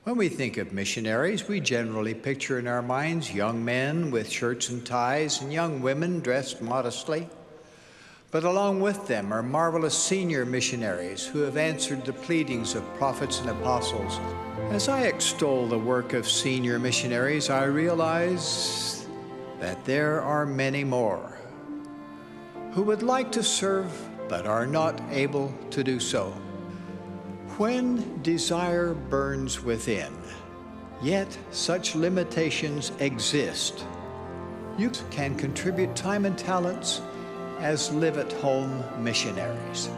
When we think of missionaries, we generally picture in our minds young men with shirts and ties and young women dressed modestly. But along with them are marvelous senior missionaries who have answered the pleadings of prophets and apostles. As I extol the work of senior missionaries, I realize that there are many more who would like to serve but are not able to do so. When desire burns within, yet such limitations exist, you can contribute time and talents as live-at-home missionaries.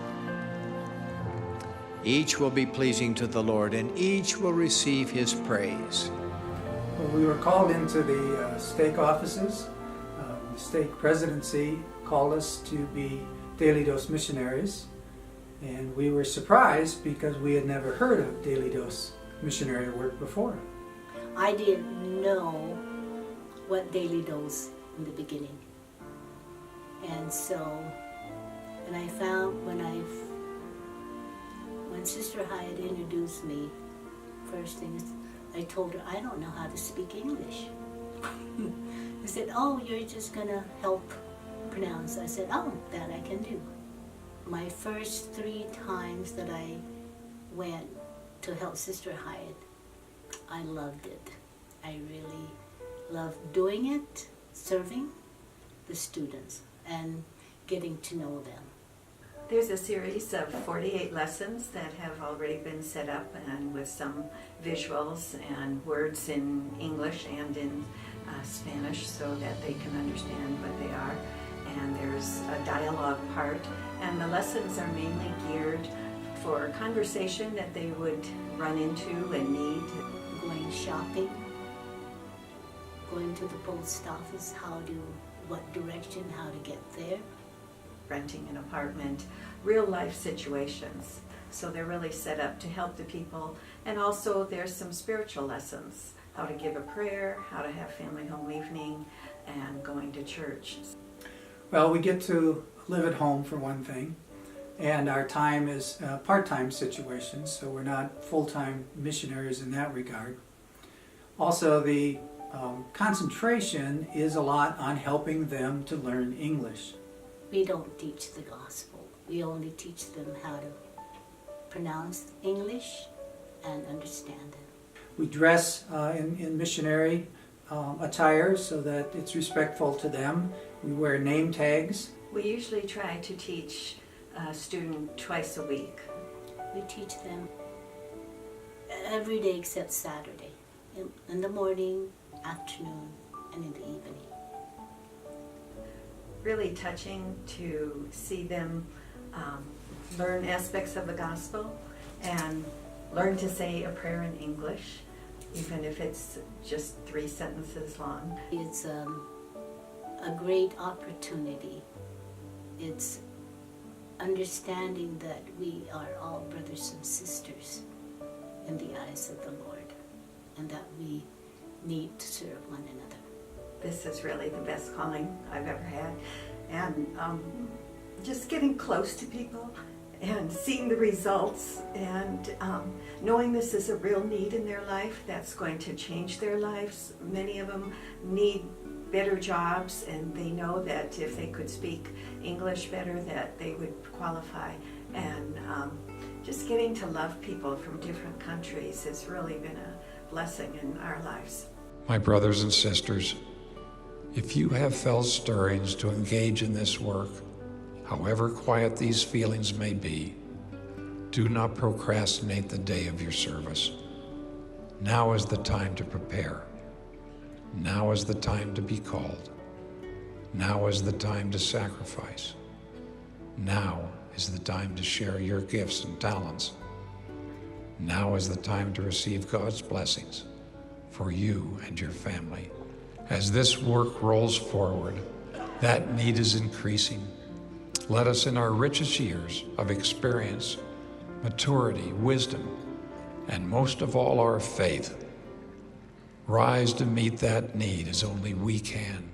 Each will be pleasing to the Lord, and each will receive His praise. Well, we were called into the stake offices. The stake presidency called us to be Daily Dose missionaries. And we were surprised because we had never heard of Daily Dose missionary work before. I didn't know what Daily Dose in the beginning. And so, when I found, when Sister Hyatt introduced me, first thing is, I told her, I don't know how to speak English. She said, oh, you're just gonna help pronounce. I said, oh, that I can do. My first 3 times that I went to help Sister Hyatt, I loved it. I really loved doing it, serving the students and getting to know them. There's a series of 48 lessons that have already been set up, and with some visuals and words in English and in Spanish so that they can understand what they are. And there's a dialogue part, and the lessons are mainly geared for conversation that they would run into and need. Going shopping, going to the post office, what direction, how to get there. Renting an apartment, real life situations. So they're really set up to help the people. And also there's some spiritual lessons, how to give a prayer, how to have family home evening, and going to church. Well, we get to live at home for one thing, and our time is part-time situations, so we're not full-time missionaries in that regard. Also, the concentration is a lot on helping them to learn English. We don't teach the gospel. We only teach them how to pronounce English and understand it. We dress in missionary attire so that it's respectful to them. We wear name tags. We usually try to teach a student twice a week. We teach them every day except Saturday, in the morning, afternoon, and in the evening. Really touching to see them learn aspects of the gospel and learn to say a prayer in English, even if it's just 3 sentences long. It's a great opportunity. It's understanding that we are all brothers and sisters in the eyes of the Lord, and that we need to serve one another. This is really the best calling I've ever had, and just getting close to people and seeing the results, and knowing this is a real need in their life that's going to change their lives. Many of them need better jobs, and they know that if they could speak English better that they would qualify. And just getting to love people from different countries has really been a blessing in our lives. My brothers and sisters, if you have felt stirrings to engage in this work, however quiet these feelings may be, do not procrastinate the day of your service. Now is the time to prepare. Now is the time to be called. Now is the time to sacrifice. Now is the time to share your gifts and talents. Now is the time to receive God's blessings for you and your family. As this work rolls forward, that need is increasing. Let us, in our richest years of experience, maturity, wisdom, and most of all our faith, rise to meet that need as only we can.